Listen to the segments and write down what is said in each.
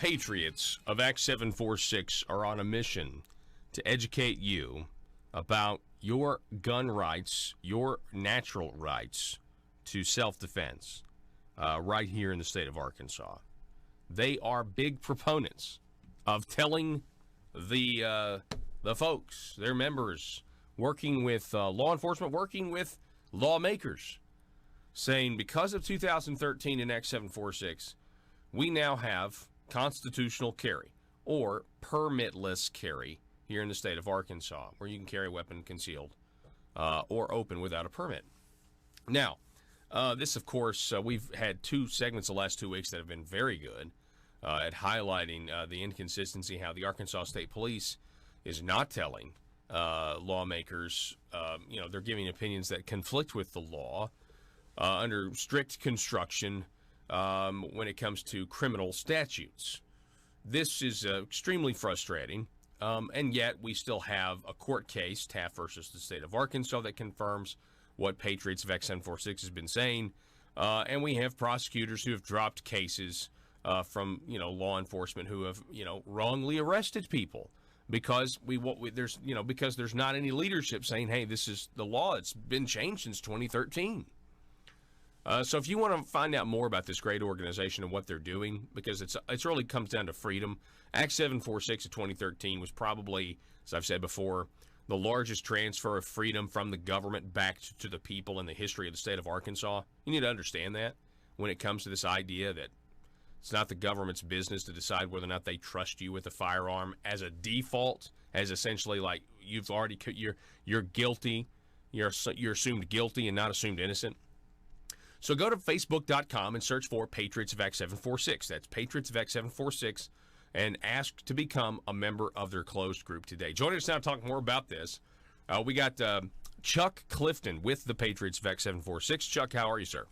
Patriots of Act 746 are on a mission to educate you about your gun rights, your natural rights to self-defense right here in the state of Arkansas. They are big proponents of telling the folks, their members, working with law enforcement, working with lawmakers, saying because of 2013 in Act 746, we now have constitutional carry or permitless carry here in the state of Arkansas, where you can carry a weapon concealed or open without a permit. Now, this, of course, we've had two segments the last 2 weeks that have been very good at highlighting the inconsistency, how the Arkansas State Police is not telling lawmakers, they're giving opinions that conflict with the law under strict construction when it comes to criminal statutes. This is extremely frustrating, and yet we still have a court case, Taft versus the state of Arkansas, that confirms what Patriots of Act 746 has been saying, and we have prosecutors who have dropped cases from law enforcement who have wrongly arrested people because because there's not any leadership saying, hey, this is the law. It's been changed since 2013. So if you want to find out more about this great organization and what they're doing, because it's really comes down to freedom. Act 746 of 2013 was probably, as I've said before, the largest transfer of freedom from the government back to the people in the history of the state of Arkansas. You need to understand that when it comes to this idea that it's not the government's business to decide whether or not they trust you with a firearm as a default, as essentially like you've already you're guilty, you're assumed guilty and not assumed innocent. So go to Facebook.com and search for Patriots of Act 746. That's Patriots of Act 746, and ask to become a member of their closed group today. Joining us now to talk more about this, we got Chuck Clifton with the Patriots of Act 746. Chuck, how are you, sir?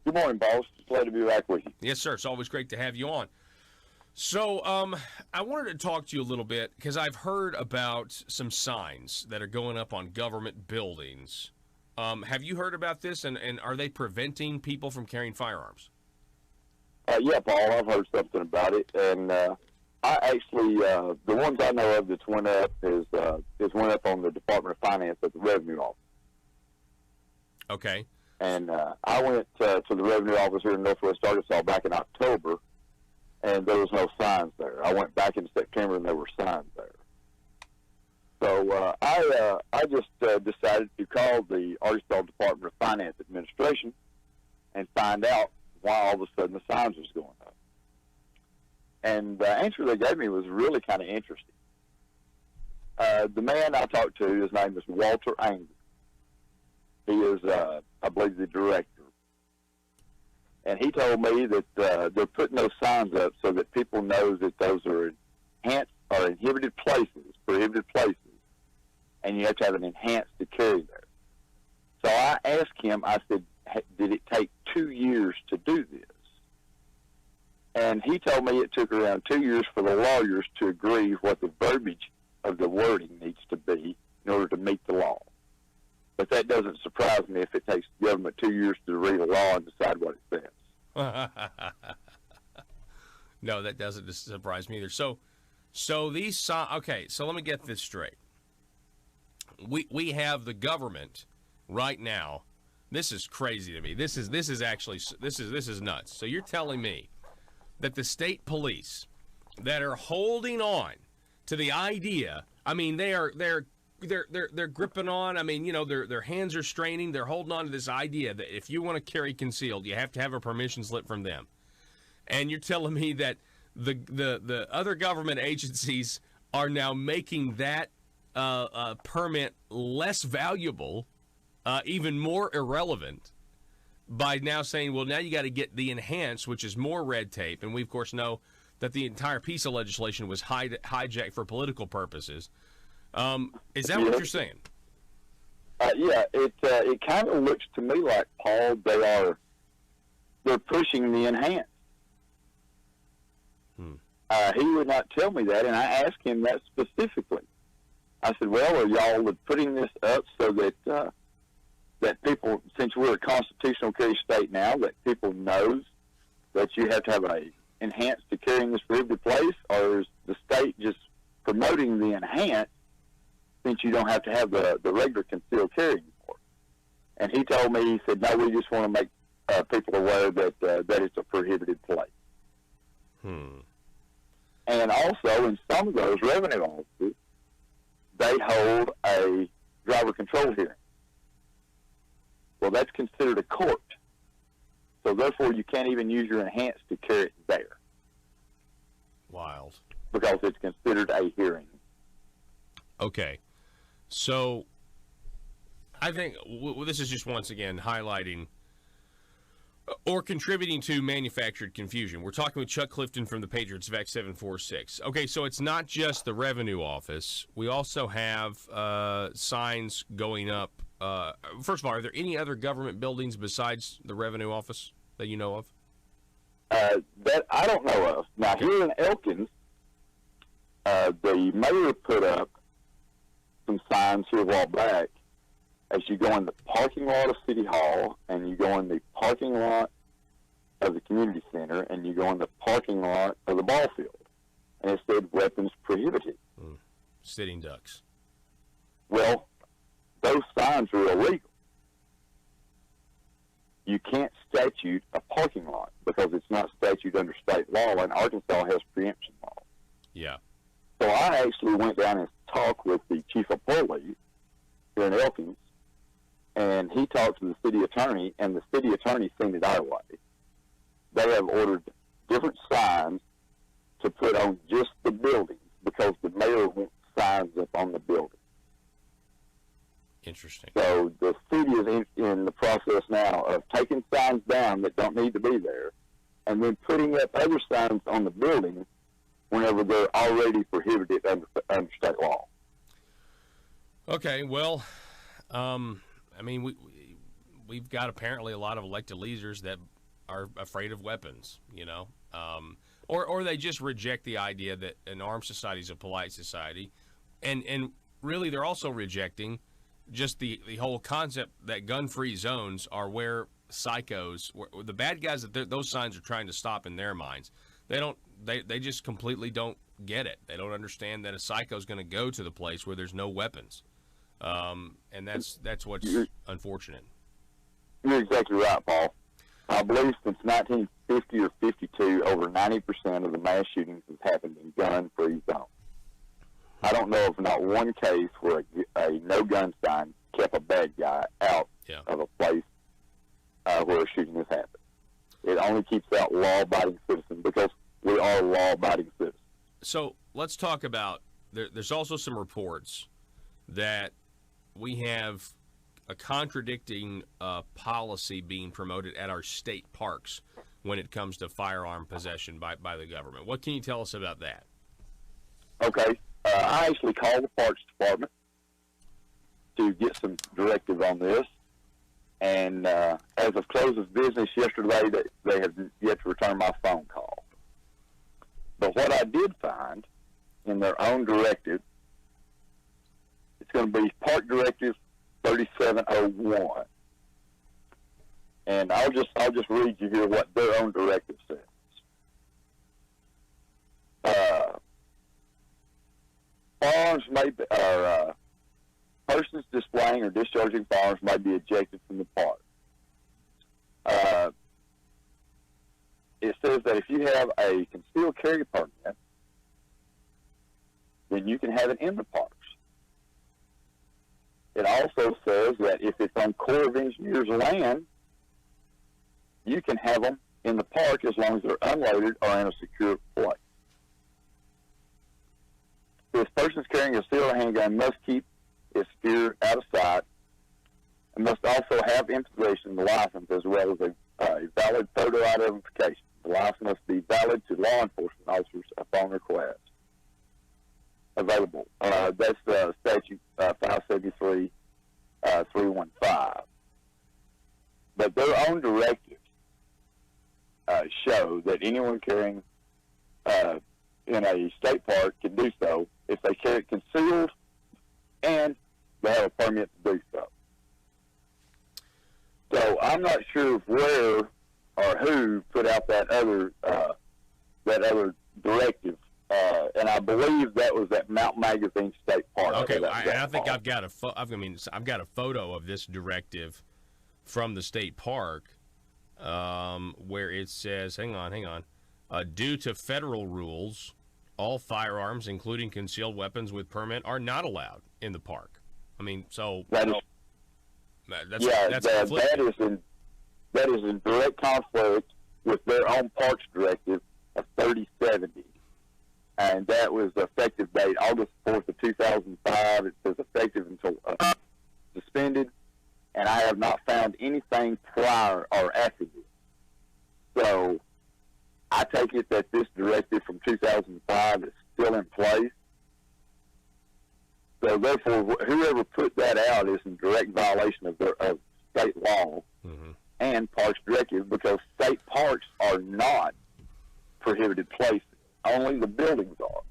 Good morning, boss. It's glad to be back with you. Yes, sir. It's always great to have you on. So I wanted to talk to you a little bit because I've heard about some signs that are going up on government buildings. Have you heard about this, and are they preventing people from carrying firearms? Yeah, Paul, I've heard something about it, and I actually, the ones I know of that's went up is went up on the Department of Finance at the Revenue Office. Okay. And I went to the Revenue Office here in Northwest Arkansas back in October, and there was no signs there. I went back in September, and there were signs there. So I just decided to call the Arkansas Department of Finance Administration and find out why all of a sudden the signs was going up. And the answer they gave me was really kind of interesting. The man I talked to, his name is Walter Anger. He is, I believe, the director. And he told me that they're putting those signs up so that people know that those are inhibited places, prohibited places, and you have to have an enhanced to carry there. So I asked him, I said, did it take 2 years to do this? And he told me it took around 2 years for the lawyers to agree what the verbiage of the wording needs to be in order to meet the law. But that doesn't surprise me if it takes the government 2 years to read a law and decide what it says. No, that doesn't surprise me either. So these okay, so let me get this straight. We have the government right now. This is crazy to me. This is actually nuts. So you're telling me that the state police that are holding on to the idea, I mean, they're gripping on, I mean, their hands are straining, they're holding on to this idea that if you want to carry concealed, you have to have a permission slip from them. And you're telling me that the other government agencies are now making that permit less valuable, even more irrelevant, by now saying, well, now you got to get the enhanced, which is more red tape. And we, of course, know that the entire piece of legislation was hijacked for political purposes. Is that what you're saying? Yeah, it kind of looks to me like, Paul, they're pushing the enhanced. He would not tell me that, and I asked him that specifically. I said, well, are y'all putting this up so that that people, since we're a constitutional carry state now, that people knows that you have to have a enhanced to carry in this prohibited place, or is the state just promoting the enhanced since you don't have to have the regular concealed carry anymore? And he told me, he said, no, we just want to make people aware that that it's a prohibited place. And also, in some of those revenue offices, they hold a driver control hearing. Well, that's considered a court. So therefore, you can't even use your enhanced to carry it there. Wild. Because it's considered a hearing. Okay. So I think this is just once again highlighting or contributing to manufactured confusion. We're talking with Chuck Clifton from the Patriots, VAC 746. Okay, so it's not just the revenue office. We also have signs going up. First of all, are there any other government buildings besides the revenue office that you know of? That I don't know of. Now, here in Elkins, the mayor put up some signs here a while back as you go in the parking lot of City Hall, and you go in the parking lot of the community center, and you go in the parking lot of the ball field. And it said weapons prohibited. Sitting ducks. Well, those signs are illegal. You can't statute a parking lot because it's not statute under state law, and Arkansas has preemption law. Yeah. So I actually went down and talked with the chief of police here in Elkins, and he talked to the city attorney, and the city attorney sent it our way. They have ordered different signs to put on just the buildings because the mayor wants signs up on the building. Interesting. So the city is in the process now of taking signs down that don't need to be there, and then putting up other signs on the building whenever they're already prohibited under state law. Okay, well, I mean, we've got apparently a lot of elected leaders that are afraid of weapons, you know, or they just reject the idea that an armed society is a polite society, and really they're also rejecting just the whole concept that gun-free zones are where psychos, the bad guys that those signs are trying to stop in their minds. They just completely don't get it. They don't understand that a psycho is going to go to the place where there's no weapons. And that's what's unfortunate. You're exactly right, Paul. I believe since 1950 or 52, over 90% of the mass shootings has happened in gun-free zones. I don't know of not one case where a no-gun sign kept a bad guy out of a place where a shooting has happened. It only keeps out law-abiding citizens because we are law-abiding citizens. So let's talk about, there's also some reports that we have a contradicting policy being promoted at our state parks when it comes to firearm possession by the government. What can you tell us about that? Okay. I actually called the Parks Department to get some directive on this. And as of close of business yesterday, they have yet to return my phone call. But what I did find in their own directive, it's going to be Park Directive 3701. And I'll just read you here what their own directive says. Firearms may be, persons displaying or discharging firearms may be ejected from the park. It says that if you have a concealed carry permit, then you can have it in the parks. It also says that if it's on Corps of Engineers land, you can have them in the park as long as they're unloaded or in a secure place. If persons carrying a concealed handgun must keep its gear out of sight and must also have in possession the license as well as a valid photo identification. The license must be valid to law enforcement officers upon request. Available. That's statute 573 315. But their own directives show that anyone carrying in a state park can do so if they carry it concealed and they have a permit to do so. So I'm not sure where or who put out that other that other directive, and I believe that was at Mount Magazine State Park. Okay, I think I've got a photo of this directive from the state park where it says, hang on, due to federal rules, all firearms, including concealed weapons with permit, are not allowed in the park. I mean, so that is in direct conflict with their own parks directive of 3070. And that was the effective date, August 4th of 2005. It says effective until suspended, and I have not found anything prior or after this. So I take it that this directive from 2005 is still in place. So therefore, whoever put that out is in direct violation of state law and parks directive, because state parks are not prohibited places. Only the buildings are.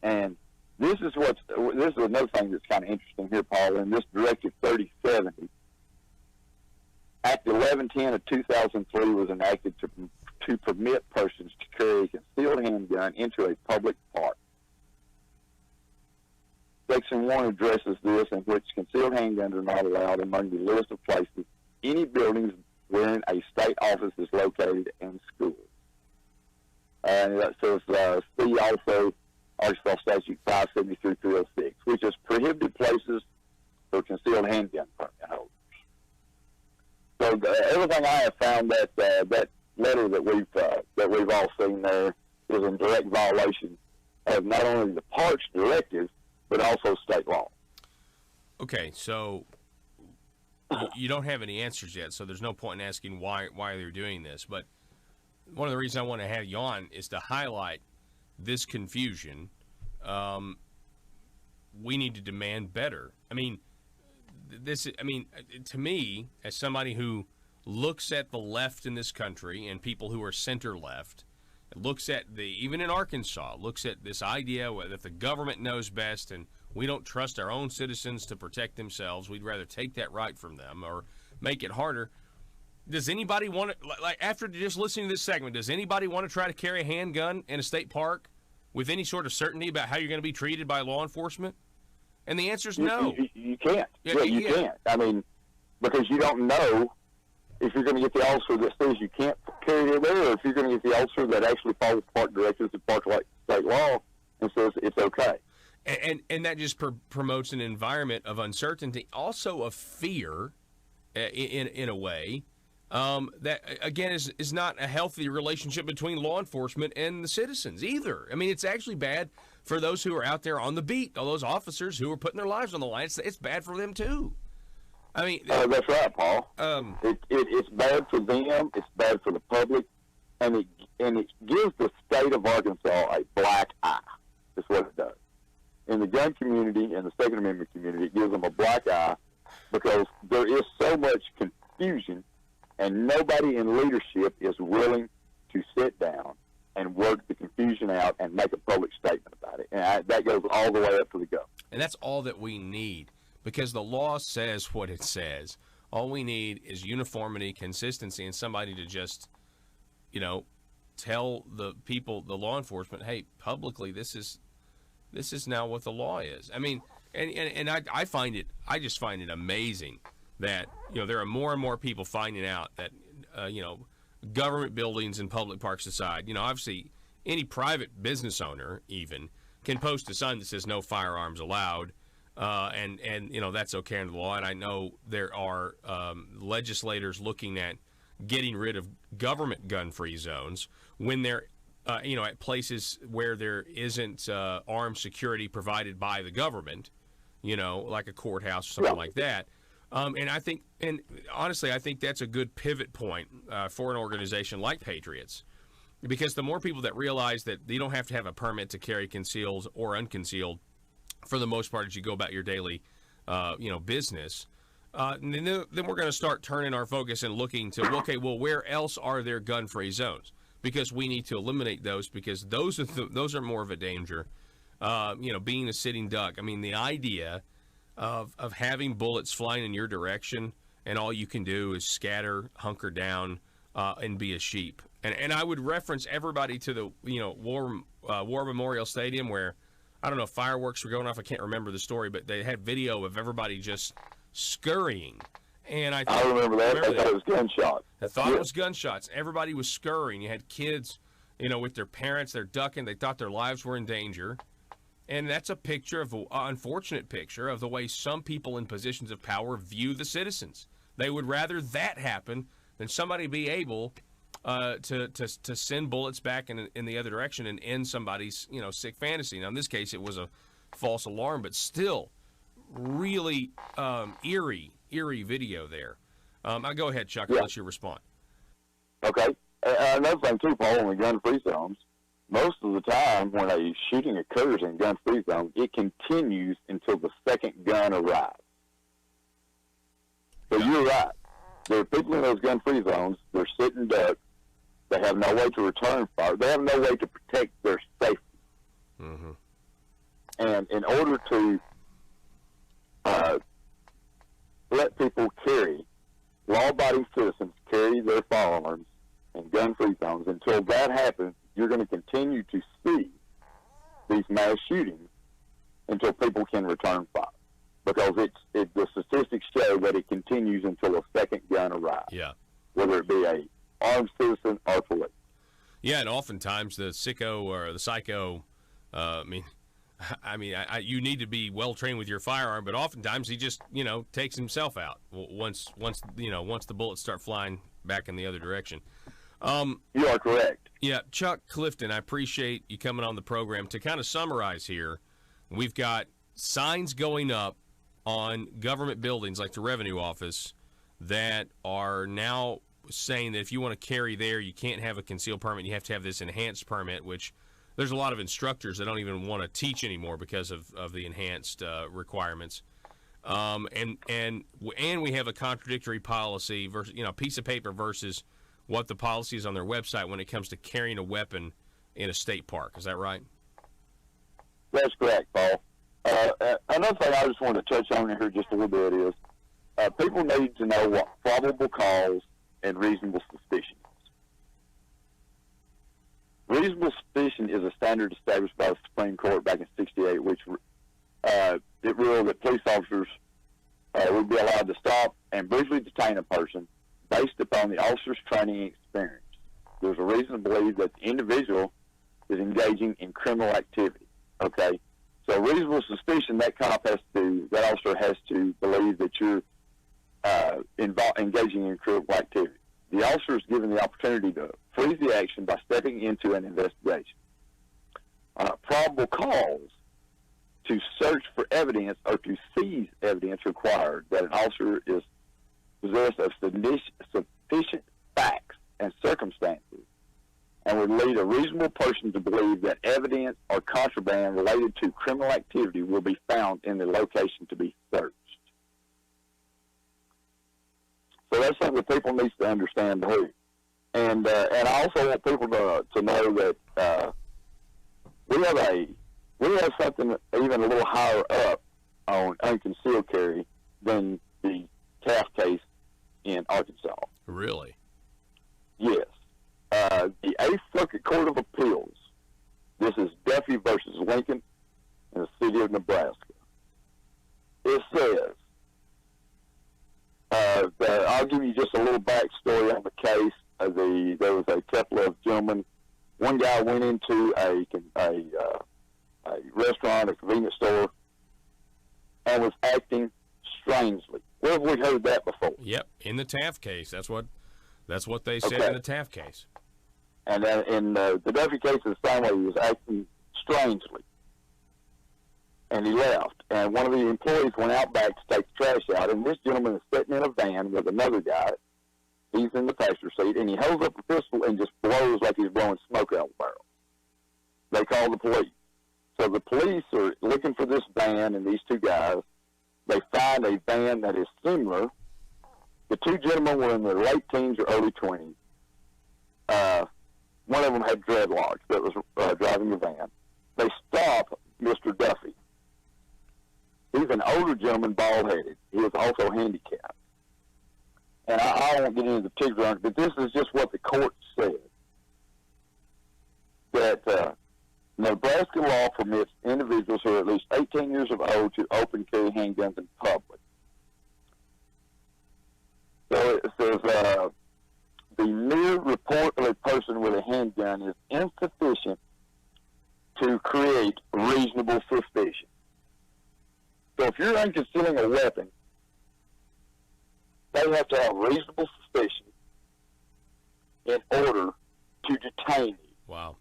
And this is another thing that's kind of interesting here, Paul. In this Directive 3070, Act 1110 of 2003 was enacted to permit persons to carry a concealed handgun into a public park. Section 1 addresses this, in which concealed handguns are not allowed among the list of places, any buildings wherein a state office is located, and schools. And that says, see also Arkansas Statute 573-306, which is prohibited places for concealed handgun permit holders. So everything I have found, that letter that we've all seen there is in direct violation of not only the parks directive, but also state law. Okay, so you don't have any answers yet, so there's no point in asking why they're doing this, but one of the reasons I want to have you on is to highlight this confusion. We need to demand better. I mean, to me, as somebody who looks at the left in this country and people who are center left, looks at even in Arkansas, looks at this idea that the government knows best and we don't trust our own citizens to protect themselves. We'd rather take that right from them or make it harder. Does anybody want to, like after just listening to this segment, does anybody want to try to carry a handgun in a state park with any sort of certainty about how you're going to be treated by law enforcement? And the answer is no. You can't. You can't. I mean, because you don't know if you're going to get the officer that says you can't carry it there, or if you're going to get the officer that actually follows park directives and park state law and says it's okay. And that just promotes an environment of uncertainty, also of fear, in a way. That, again, is not a healthy relationship between law enforcement and the citizens either. I mean, it's actually bad for those who are out there on the beat, all those officers who are putting their lives on the line. It's bad for them, too. I mean, that's right, Paul. It's bad for them. It's bad for the public. And it gives the state of Arkansas a black eye. That's what it does. In the gun community and the Second Amendment community, it gives them a black eye because there is so much confusion, and nobody in leadership is willing to sit down and work the confusion out and make a public statement about it. And that goes all the way up to the government. And that's all that we need, because the law says what it says. All we need is uniformity, consistency, and somebody to just, tell the people, the law enforcement, hey, publicly, this is now what the law is. I mean, and I just find it amazing that, there are more and more people finding out that, government buildings and public parks aside, obviously any private business owner even can post a sign that says no firearms allowed, and that's okay under the law. And I know there are legislators looking at getting rid of government gun-free zones when they're at places where there isn't armed security provided by the government, like a courthouse or something like that. And honestly, I think that's a good pivot point for an organization like Patriots, because the more people that realize that you don't have to have a permit to carry concealed or unconcealed, for the most part, as you go about your daily, business, then we're going to start turning our focus and looking to, okay, well, where else are there gun-free zones? Because we need to eliminate those, because those are more of a danger. Being a sitting duck. I mean, the idea of having bullets flying in your direction and all you can do is scatter, hunker down, and be a sheep. And I would reference everybody to the War Memorial Stadium where, I don't know, fireworks were going off. I can't remember the story, but they had video of everybody just scurrying. And I remember that. I thought it was gunshots. I thought it was gunshots. Everybody was scurrying. You had kids, with their parents. They're ducking. They thought their lives were in danger. And that's a picture of an unfortunate picture of the way some people in positions of power view the citizens. They would rather that happen than somebody be able to send bullets back in the other direction and end somebody's sick fantasy. Now in this case it was a false alarm, but still really eerie video there. I'll go ahead, Chuck. I'll let you respond. Okay. Another thing too, Paul, in the gun-free zones, most of the time when a shooting occurs in gun-free zones, it continues until the second gun arrives. So you're right. There are people in those gun-free zones. They're sitting ducks. They have no way to return fire. They have no way to protect their safety. Mm-hmm. And in order to let people carry, law-abiding citizens carry their firearms in gun-free zones, until that happens, you're going to continue to see these mass shootings until people can return fire. Because the statistics show that it continues until a second gun arrives. Yeah. Whether it be a armed citizen or police. Yeah, and oftentimes the sicko or the psycho, you need to be well trained with your firearm, but oftentimes he just takes himself out once the bullets start flying back in the other direction. You are correct. Yeah, Chuck Clifton, I appreciate you coming on the program. To kind of summarize here, we've got signs going up on government buildings like the Revenue Office that are now saying that if you want to carry there, you can't have a concealed permit. You have to have this enhanced permit, which there's a lot of instructors that don't even want to teach anymore because of the enhanced requirements. And we have a contradictory policy versus, piece of paper versus what the policy is on their website when it comes to carrying a weapon in a state park. Is that right? That's correct, Paul. Another thing I just want to touch on here just a little bit is people need to know what probable cause and reasonable suspicion is. Reasonable suspicion is a standard established by the Supreme Court back in '68, which it ruled that police officers would be allowed to stop and briefly detain a person based upon the officer's training and experience. There's a reason to believe that the individual is engaging in criminal activity. Okay? So reasonable suspicion, that officer has to believe that you're engaging in criminal activity. The officer is given the opportunity to freeze the action by stepping into an investigation. Probable cause to search for evidence or to seize evidence required that an officer is possessed of sufficient facts and circumstances and would lead a reasonable person to believe that evidence or contraband related to criminal activity will be found in the location to be searched. So that's something that people need to understand too. And I also want people to know that we have something even a little higher up on unconcealed carry than the Taft case in Arkansas. Really? Yes. The 8th Circuit Court of Appeals, this is Duffy versus Lincoln in the city of Nebraska. It says, I'll give you just a little backstory on the case. There was a couple of gentlemen. One guy went into a restaurant, a convenience store, and was acting strangely. Where have we heard that before? Yep, in the Taft case. That's what they said in the Taft case. And in the Duffy case, the same way, he was acting strangely. And he left. And one of the employees went out back to take the trash out, and this gentleman is sitting in a van with another guy. He's in the passenger seat, and he holds up a pistol and just blows like he's blowing smoke out of the barrel. They call the police. So the police are looking for this van and these two guys. They find a van that is similar. The two gentlemen were in their late teens or early 20s. One of them had dreadlocks that was driving the van. They stop Mr. Duffy. He's an older gentleman, bald-headed. He was also handicapped. And I won't get into the particulars, but this is just what the court said. Nebraska law permits individuals who are at least 18 years of old to open carry handguns in public. So it says the mere report of a person with a handgun is insufficient to create reasonable suspicion. So if you're unconcealing a weapon, they have to have reasonable suspicion in order to detain you. Wow.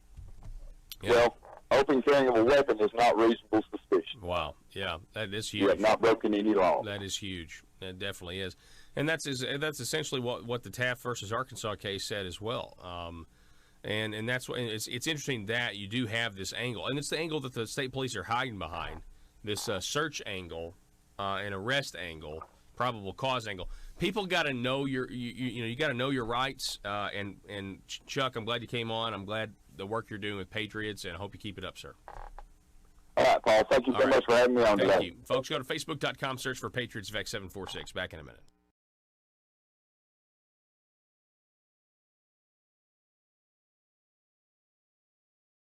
Yeah. Well, open carrying of a weapon is not reasonable suspicion. Wow. Yeah, that is huge. You have not broken any law. That is huge. That definitely is. And that's essentially what the Taft versus Arkansas case said as well. And that's what it's interesting that you do have this angle, and it's the angle that the state police are hiding behind, this search angle, and arrest angle, probable cause angle. People got to know you got to know your rights. And Chuck, I'm glad you came on. I'm glad the work you're doing with Patriots, and I hope you keep it up, sir. All right, Paul. Thank you so much for having me on today. Thank you, folks. Go to Facebook.com, search for Patriots VEX 746. Back in a minute.